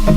Hello,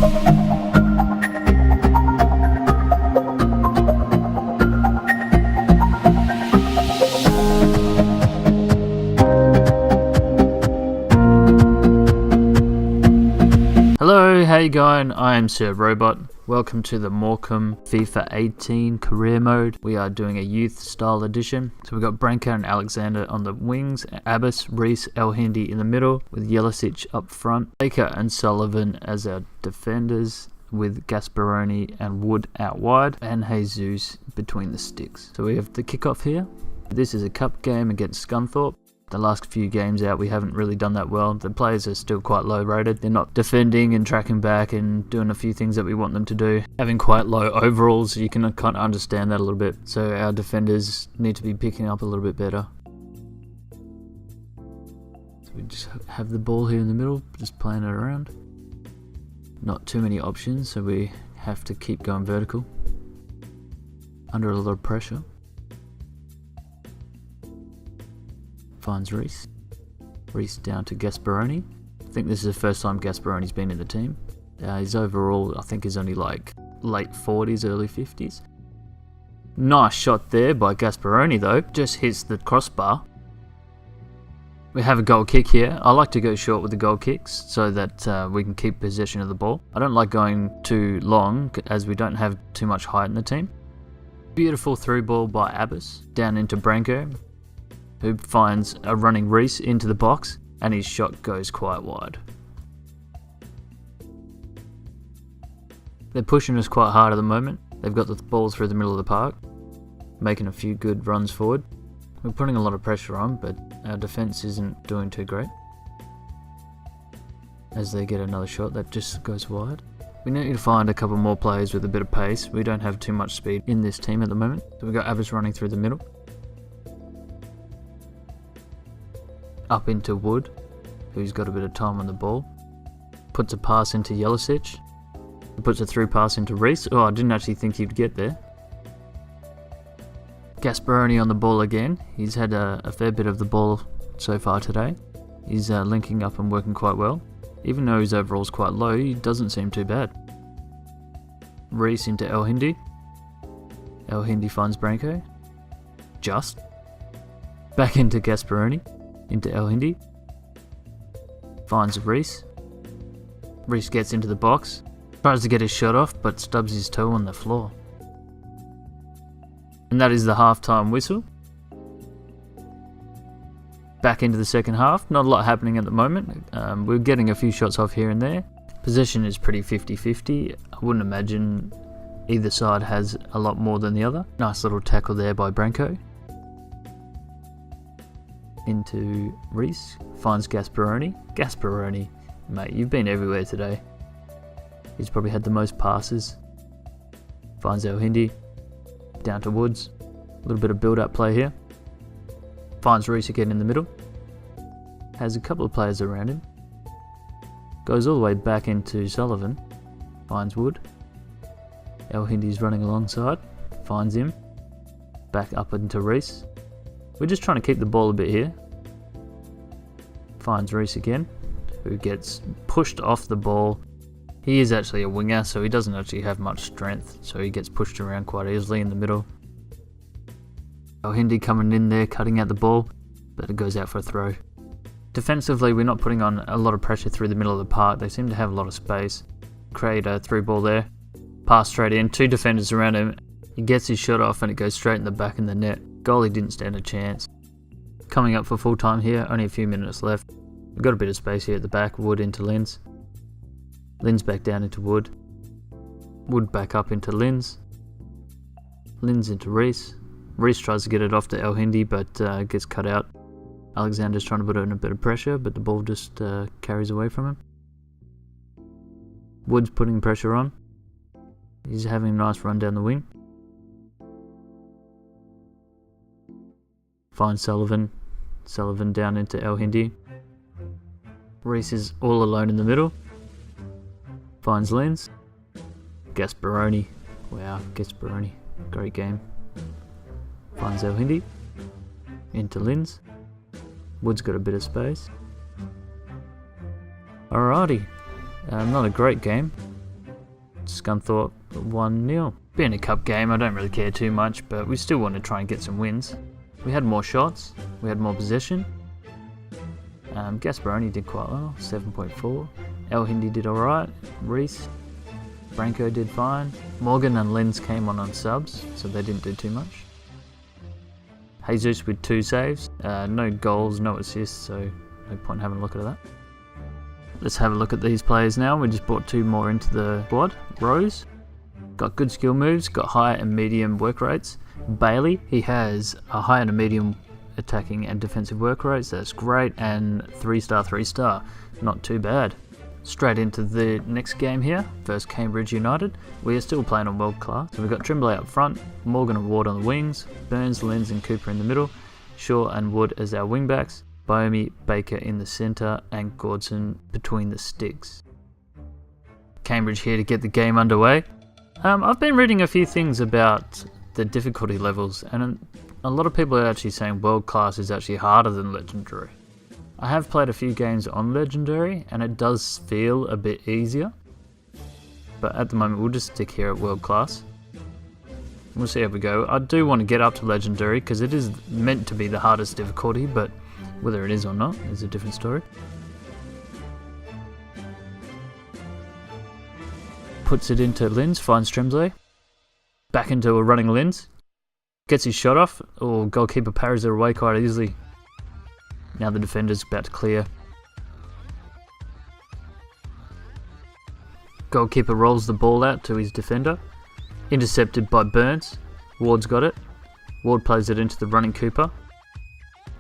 how you going? I am Sir Robot. Welcome to the Morecambe FIFA 18 career mode. We are doing a youth style edition. So we've got Branko and Alexander on the wings, Abbas, Reese, El Hindi in the middle, with Jelicic up front, Baker and Sullivan as our defenders, with Gasparoni and Wood out wide, and Jesus between the sticks. So we have the kickoff here. This is a cup game against Scunthorpe. The last few games out we haven't really done that well. The players are still quite low rated. They're not defending and tracking back and doing a few things that we want them to do. Having quite low overalls, you can kind of understand that a little bit. So our defenders need to be picking up a little bit better. So we just have the ball here in the middle, just playing it around. Not too many options, so we have to keep going vertical. Under a lot of pressure. Finds Reese. Reese down to Gasparoni. I think this is the first time Gasparoni's been in the team. His overall, I think, is only like late 40s, early 50s. Nice shot there by Gasparoni though. Just hits the crossbar. We have a goal kick here. I like to go short with the goal kicks so that we can keep possession of the ball. I don't like going too long as we don't have too much height in the team. Beautiful through ball by Abbas. Down into Branko, who finds a running Reese into the box, and his shot goes quite wide. They're pushing us quite hard at the moment. They've got the ball through the middle of the park, making a few good runs forward. We're putting a lot of pressure on, but our defence isn't doing too great. As they get another shot that just goes wide. We need to find a couple more players with a bit of pace. We don't have too much speed in this team at the moment. So we've got Abbas running through the middle. Up into Wood, who's got a bit of time on the ball. Puts a pass into Jelicic. Puts a through pass into Reese. Oh, I didn't actually think he'd get there. Gasparoni on the ball again. He's had a fair bit of the ball so far today. He's linking up and working quite well. Even though his overall's quite low, he doesn't seem too bad. Reese into El Hindi. El Hindi finds Branko. Just. Back into Gasparoni. Into El Hindi. Finds Reese. Reese gets into the box. Tries to get his shot off, but stubs his toe on the floor. And that is the half-time whistle. Back into the second half. Not a lot happening at the moment. We're getting a few shots off here and there. Possession is pretty 50-50. I wouldn't imagine either side has a lot more than the other. Nice little tackle there by Branko. Into Reese, finds Gasparoni. Gasparoni, mate, you've been everywhere today. He's probably had the most passes. Finds El Hindi. Down to Woods. A little bit of build-up play here. Finds Reese again in the middle. Has a couple of players around him. Goes all the way back into Sullivan. Finds Wood. El Hindi's running alongside. Finds him. Back up into Reese. We're just trying to keep the ball a bit here. Finds Reese again, who gets pushed off the ball. He is actually a winger, so he doesn't actually have much strength, so he gets pushed around quite easily in the middle. El Hindi coming in there, cutting out the ball, but it goes out for a throw. Defensively, we're not putting on a lot of pressure through the middle of the park. They seem to have a lot of space. Create a through ball there. Pass straight in, two defenders around him. He gets his shot off and it goes straight in the back in the net. Goalie didn't stand a chance. Coming up for full time here, only a few minutes left. We've got a bit of space here at the back. Wood into Linz. Linz back down into Wood. Wood back up into Linz. Linz into Reese. Reese tries to get it off to El Hindi, but gets cut out. Alexander's trying to put in a bit of pressure, but the ball just carries away from him. Wood's putting pressure on. He's having a nice run down the wing. Finds Sullivan. Sullivan down into El Hindi. Reese is all alone in the middle. Finds Linz. Gasparoni. Wow, Gasparoni. Great game. Finds El Hindi. Into Linz. Wood's got a bit of space. Alrighty. Not a great game. Scunthorpe 1-0. Being a cup game, I don't really care too much, but we still want to try and get some wins. We had more shots, we had more possession. Gasparoni did quite well, 7.4. El Hindi did alright. Reese, Branko did fine. Morgan and Lenz came on subs, so they didn't do too much. Jesus with 2 saves. No goals, no assists, so no point having a look at that. Let's have a look at these players now. We just brought 2 more into the squad. Rose, got good skill moves, got high and medium work rates. Bailey, he has a high and a medium attacking and defensive work rates, that's great, and 3-star, 3-star, not too bad. Straight into the next game here, versus Cambridge United. We are still playing on world class. So we've got Tremblay up front, Morgan and Ward on the wings, Burns, Lenz and Cooper in the middle, Shaw and Wood as our wing backs, Boehme, Baker in the centre, and Gordson between the sticks. Cambridge here to get the game underway. I've been reading a few things about the difficulty levels, and a lot of people are actually saying world class is actually harder than legendary. I have played a few games on legendary and it does feel a bit easier, but at the moment we'll just stick here at world class. We'll see how we go. I do want to get up to legendary because it is meant to be the hardest difficulty, but whether it is or not is a different story. Puts it into Linz, finds Tremblay. Back into a running Linz. Gets his shot off, or goalkeeper parries it away quite easily. Now the defender's about to clear. Goalkeeper rolls the ball out to his defender. Intercepted by Burns. Ward's got it. Ward plays it into the running Cooper.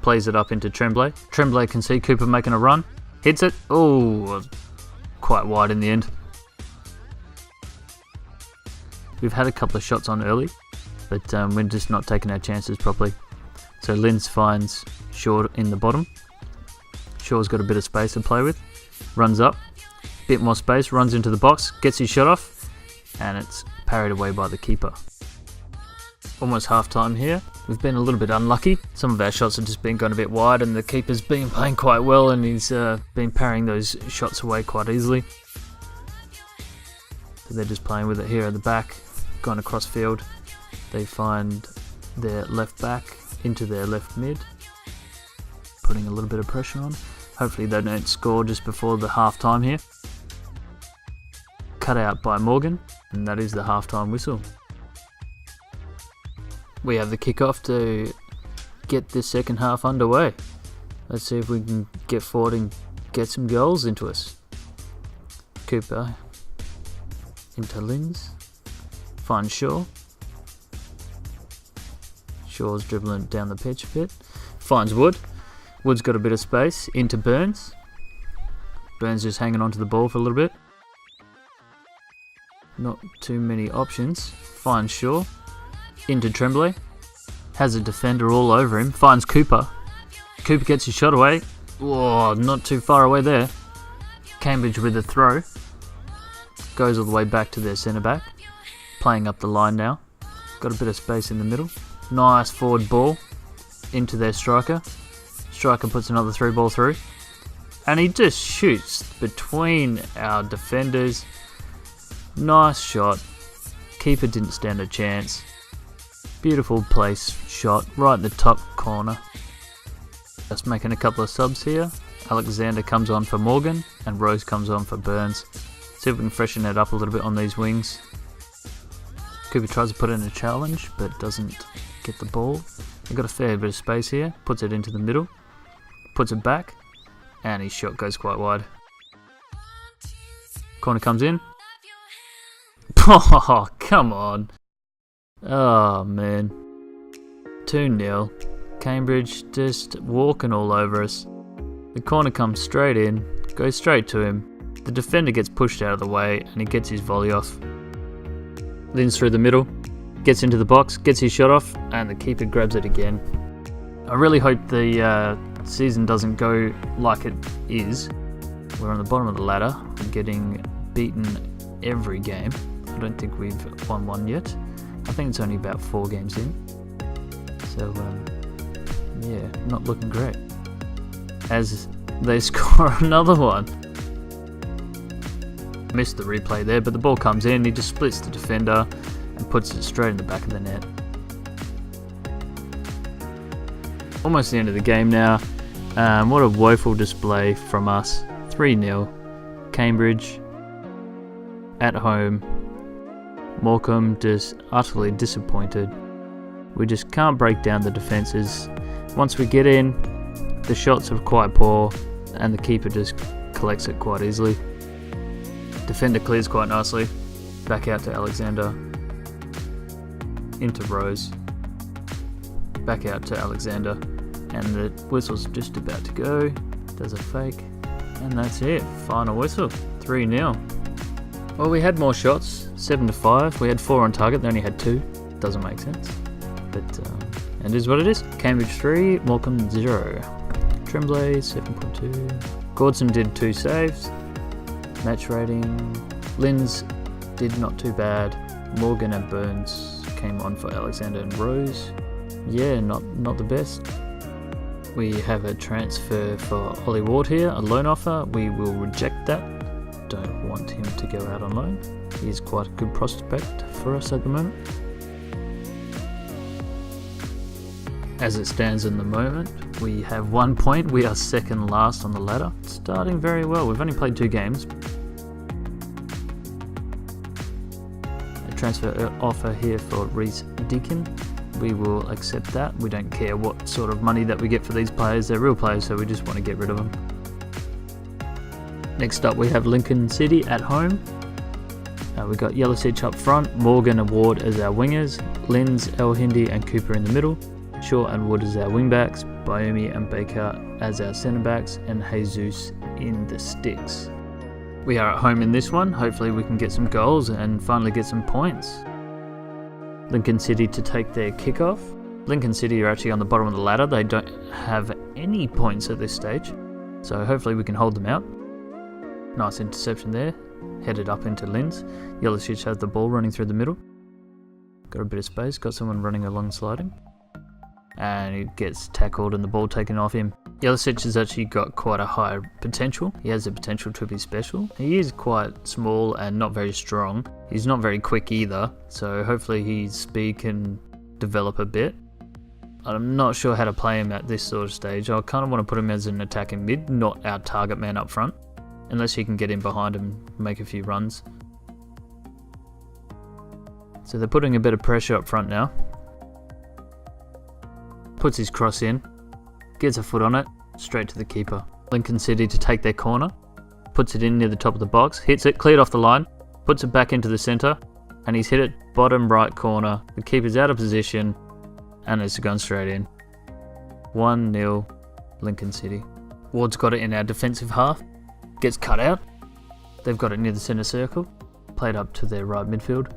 Plays it up into Tremblay. Tremblay can see Cooper making a run. Hits it. Oh, quite wide in the end. We've had a couple of shots on early, but we're just not taking our chances properly. So Linz finds Shaw in the bottom. Shaw's got a bit of space to play with. Runs up, bit more space, runs into the box, gets his shot off, and it's parried away by the keeper. Almost half time here. We've been a little bit unlucky. Some of our shots have just been going a bit wide, and the keeper's been playing quite well, and he's been parrying those shots away quite easily. So they're just playing with it here at the back, going across field. They find their left back into their left mid, putting a little bit of pressure on. Hopefully they don't score just before the half time here. Cut out by Morgan, and that is the half time whistle. We have the kickoff to get this second half underway. Let's see if we can get forward and get some goals into us. Cooper into Linz, finds Shaw. Shaw's dribbling down the pitch a bit. Finds Wood. Wood's got a bit of space. Into Burns. Burns just hanging onto the ball for a little bit. Not too many options. Finds Shaw. Into Tremblay. Has a defender all over him. Finds Cooper. Cooper gets his shot away. Whoa, not too far away there. Cambridge with a throw. Goes all the way back to their centre back. Playing up the line now. Got a bit of space in the middle. Nice forward ball into their striker. Striker puts another through ball through. And he just shoots between our defenders. Nice shot. Keeper didn't stand a chance. Beautiful place shot right in the top corner. Just making a couple of subs here. Alexander comes on for Morgan and Rose comes on for Burns. See if we can freshen it up a little bit on these wings. Cooper tries to put in a challenge but doesn't get the ball. They've got a fair bit of space here. Puts it into the middle. Puts it back. And his shot goes quite wide. Corner comes in. Oh, come on. Oh, man. 2-0. Cambridge just walking all over us. The corner comes straight in. Goes straight to him. The defender gets pushed out of the way and he gets his volley off. Linz through the middle. Gets into the box. Gets his shot off. And the keeper grabs it again. I really hope the season doesn't go like it is. We're on the bottom of the ladder. We're getting beaten every game. I don't think we've won one yet. I think it's only about 4 games in. So, yeah, not looking great. As they score another one. Missed the replay there, but the ball comes in, he just splits the defender and puts it straight in the back of the net. Almost the end of the game now. What a woeful display from us. 3-0. Cambridge at home. Morecambe just utterly disappointed. We just can't break down the defences. Once we get in, the shots are quite poor and the keeper just collects it quite easily. Defender clears quite nicely. Back out to Alexander. Into Rose. Back out to Alexander. And the whistle's just about to go. Does a fake. And that's it. Final whistle. 3-0. Well, we had more shots. 7-5. We had 4 on target. They only had 2. Doesn't make sense. But it is what it is. Cambridge 3. Morecambe 0. Tremblay 7.2. Gordson did 2 saves. Match rating. Linz did not too bad. Morgan and Burns came on for Alexander and Rose. Yeah, not the best. We have a transfer for Ollie Ward here, a loan offer. We will reject that. Don't want him to go out on loan. He's quite a good prospect for us at the moment. As it stands in the moment, we have 1 point. We are second last on the ladder. Starting very well. We've only played 2 games. A transfer offer here for Reece Deacon. We will accept that. We don't care what sort of money that we get for these players. They're real players, so we just want to get rid of them. Next up, we have Lincoln City at home. We got Yellowstitch up front, Morgan and Ward as our wingers, Linz, El Hindi and Cooper in the middle, Shaw and Wood as our wingbacks, Bayomi and Baker as our centre backs, and Jesus in the sticks. We are at home in this one. Hopefully we can get some goals and finally get some points. Lincoln City to take their kickoff. Lincoln City are actually on the bottom of the ladder. They don't have any points at this stage, so hopefully we can hold them out. Nice interception there. Headed up into Linz. Yellowstitch has the ball running through the middle. Got a bit of space. Got someone running along sliding. And he gets tackled and the ball taken off him. Yellowstitch has actually got quite a high potential. He has the potential to be special. He is quite small and not very strong. He's not very quick either, so hopefully his speed can develop a bit. I'm not sure how to play him at this sort of stage. I kind of want to put him as an attacking mid, not our target man up front. Unless you can get in behind him and make a few runs. So they're putting a bit of pressure up front now. Puts his cross in. Gets a foot on it. Straight to the keeper. Lincoln City to take their corner. Puts it in near the top of the box. Hits it. Cleared off the line. Puts it back into the centre. And he's hit it bottom right corner. The keeper's out of position. And it's gone straight in. 1-0 Lincoln City. Ward's got it in our defensive half. Gets cut out. They've got it near the centre circle. Played up to their right midfield.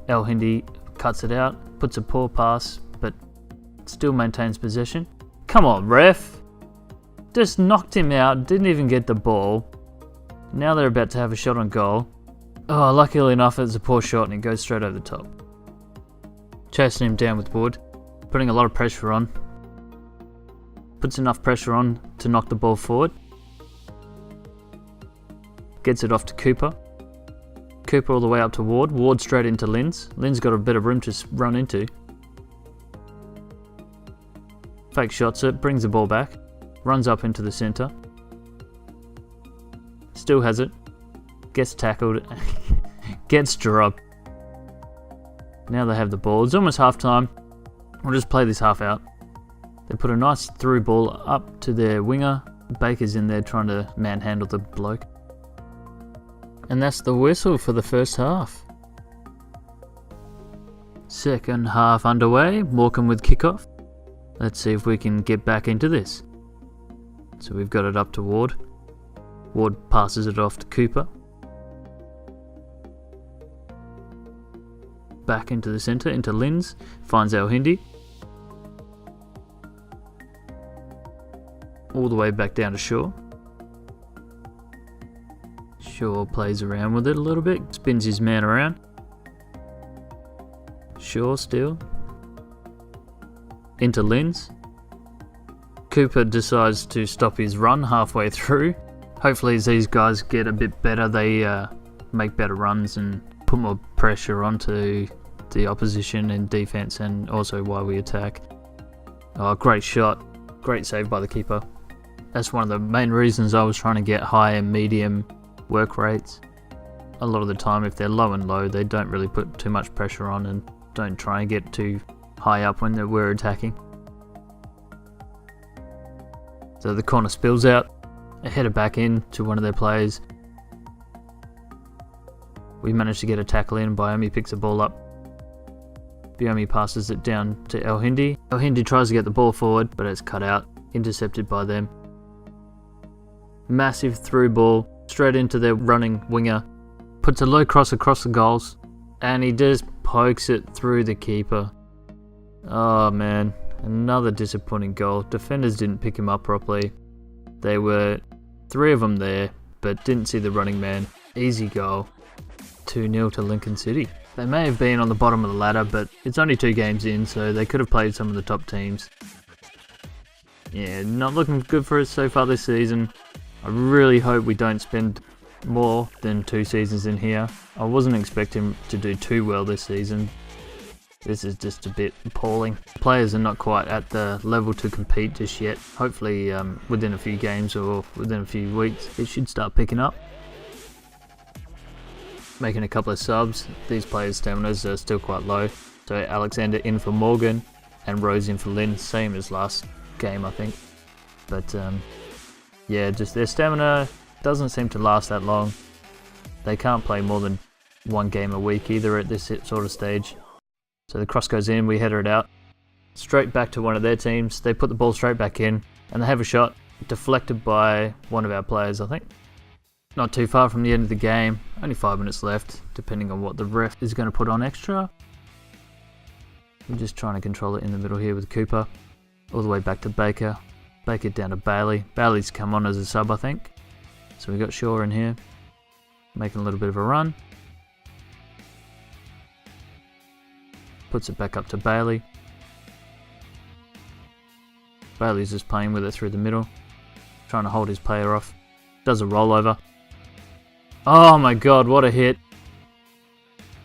El Hindi cuts it out. Puts a poor pass, but still maintains possession. Come on, ref. Just knocked him out. Didn't even get the ball. Now they're about to have a shot on goal. Oh, luckily enough, it's a poor shot and it goes straight over the top. Chasing him down with Wood. Putting a lot of pressure on. Puts enough pressure on to knock the ball forward. Gets it off to Cooper. Cooper all the way up to Ward. Ward straight into Linz. Linz got a bit of room to run into. Fake shots it. Brings the ball back. Runs up into the centre. Still has it. Gets tackled. Gets dropped. Now they have the ball. It's almost half time. We'll just play this half out. They put a nice through ball up to their winger. Baker's in there trying to manhandle the bloke. And that's the whistle for the first half. Second half underway. Morecambe with kickoff. Let's see if we can get back into this. So we've got it up to Ward. Ward passes it off to Cooper. Back into the centre, into Linz. Finds El Hindi. All the way back down to Shaw. Shaw plays around with it a little bit, spins his man around. Shaw still. Into Linz. Cooper decides to stop his run halfway through. Hopefully as these guys get a bit better, they make better runs and put more pressure onto the opposition in defense, and also while we attack. Oh, great shot. Great save by the keeper. That's one of the main reasons I was trying to get high and medium work rates. A lot of the time, if they're low and low, they don't really put too much pressure on and don't try and get too high up when we're attacking. So the corner spills out. A header back in to one of their players. We managed to get a tackle in. Biomi picks the ball up. Biomi passes it down to El Hindi. El Hindi tries to get the ball forward, but it's cut out. Intercepted by them. Massive through ball straight into their running winger. Puts a low cross across the goals, and he just pokes it through the keeper. Oh man, another disappointing goal. Defenders didn't pick him up properly. There were 3 of them there, but didn't see the running man. Easy goal. 2-0 to Lincoln City. They may have been on the bottom of the ladder, but it's only 2 games in, so they could have played some of the top teams. Yeah, not looking good for us so far this season. I really hope we don't spend more than 2 seasons in here. I wasn't expecting to do too well this season. This is just a bit appalling. Players are not quite at the level to compete just yet. Hopefully within a few games or within a few weeks it should start picking up. Making a couple of subs. These players' staminas are still quite low. So Alexander in for Morgan and Rose in for Lynn. Same as last game, I think. But yeah, just their stamina doesn't seem to last that long. They can't play more than 1 game a week either at this sort of stage. So the cross goes in, we header it out. Straight back to one of their teams. They put the ball straight back in, and they have a shot deflected by one of our players, I think. Not too far from the end of the game. Only 5 minutes left, depending on what the ref is going to put on extra. I'm just trying to control it in the middle here with Cooper. All the way back to Baker. Baker down to Bailey. Bailey's come on as a sub, I think. So we got Shaw in here, making a little bit of a run. Puts it back up to Bailey. Bailey's just playing with it through the middle, trying to hold his player off. Does a rollover. Oh my god, what a hit.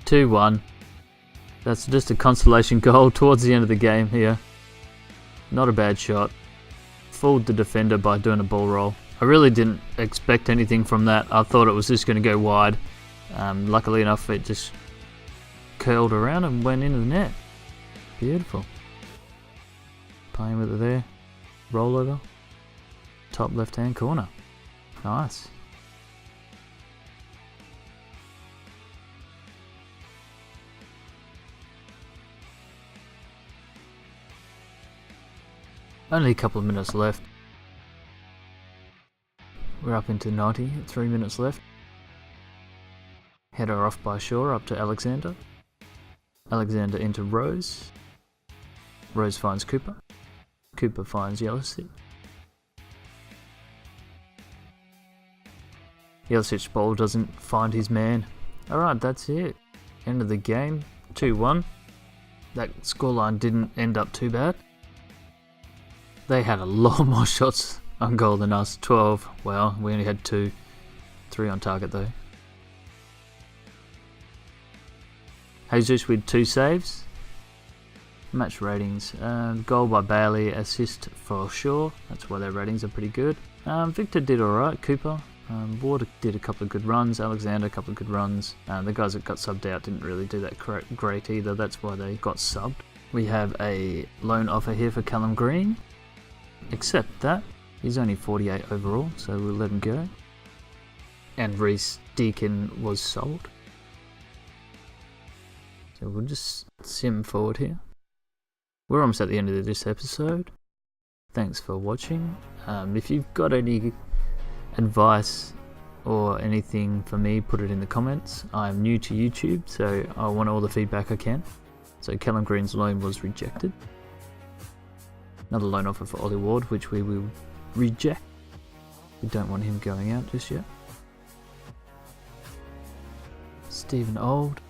2-1. That's just a consolation goal towards the end of the game here. Not a bad shot. Fooled the defender by doing a ball roll. I really didn't expect anything from that. I thought it was just going to go wide. Luckily enough, it just curled around and went into the net. Beautiful. Playing with it there. Rollover. Top left hand corner. Nice. Only a couple of minutes left. We're up into 90, 3 minutes left. Header off by Shaw up to Alexander. Alexander into Rose. Rose finds Cooper. Cooper finds Jelicic. Jelicic's ball doesn't find his man. Alright, that's it. End of the game. 2-1. That scoreline didn't end up too bad. They had a lot more shots on goal than us. 12. Well, we only had 2. 3 on target though. Jesus with 2 saves. Match ratings. Goal by Bailey. Assist for Shaw. That's why their ratings are pretty good. Victor did alright. Cooper. Ward did a couple of good runs. Alexander a couple of good runs. The guys that got subbed out didn't really do that great either. That's why they got subbed. We have a loan offer here for Callum Green. Except that he's only 48 overall, so we'll let him go. And Reece Deacon was sold. So we'll just sim forward here. We're almost at the end of this episode. Thanks for watching. If you've got any advice or anything for me, put it in the comments. I'm new to YouTube, so I want all the feedback I can. So Callum Green's loan was rejected. Another loan offer for Ollie Ward, which we will reject. We don't want him going out just yet. Stephen Old,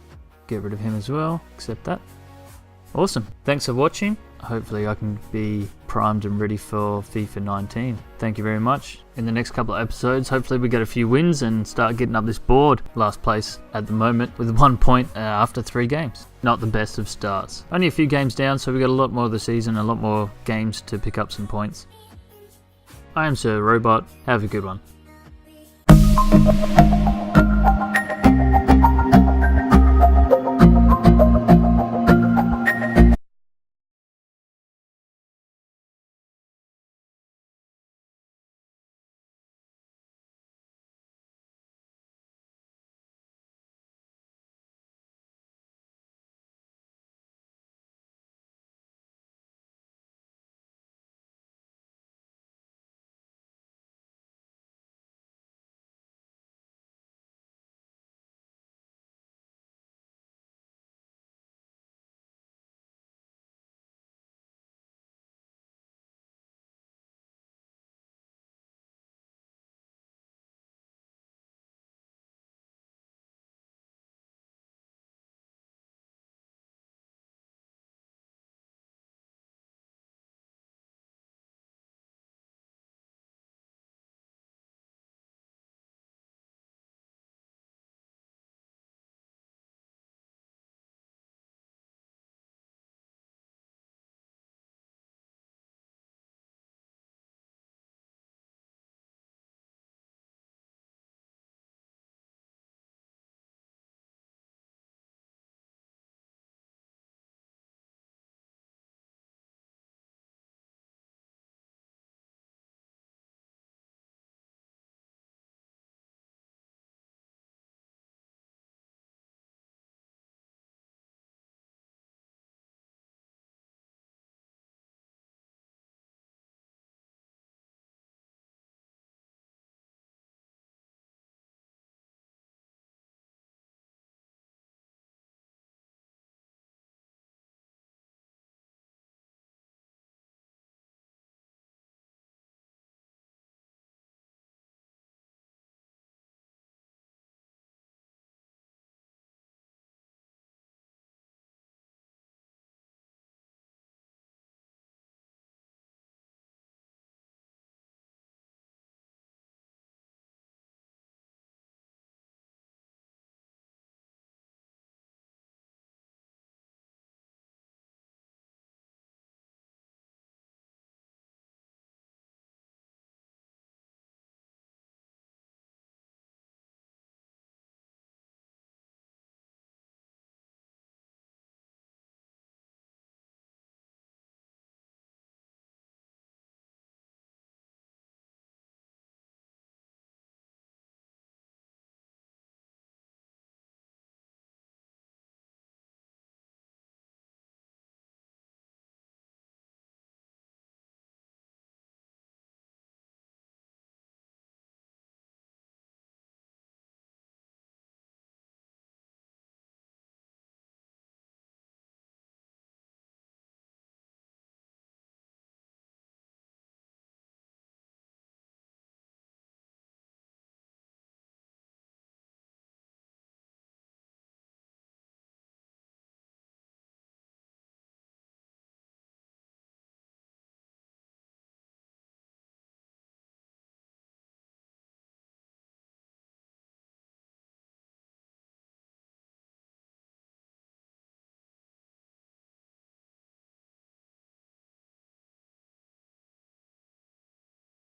get rid of him as well, accept that. Awesome, thanks for watching. hopefully I can be primed and ready for FIFA 19. Thank you very much. In the next couple of episodes, hopefully we get a few wins and start getting up this board. Last place at the moment with 1 point after 3 games. Not the best of starts. Only a few games down, so we got a lot more of the season, a lot more games to pick up some points. I am Sir Robot. Have a good one.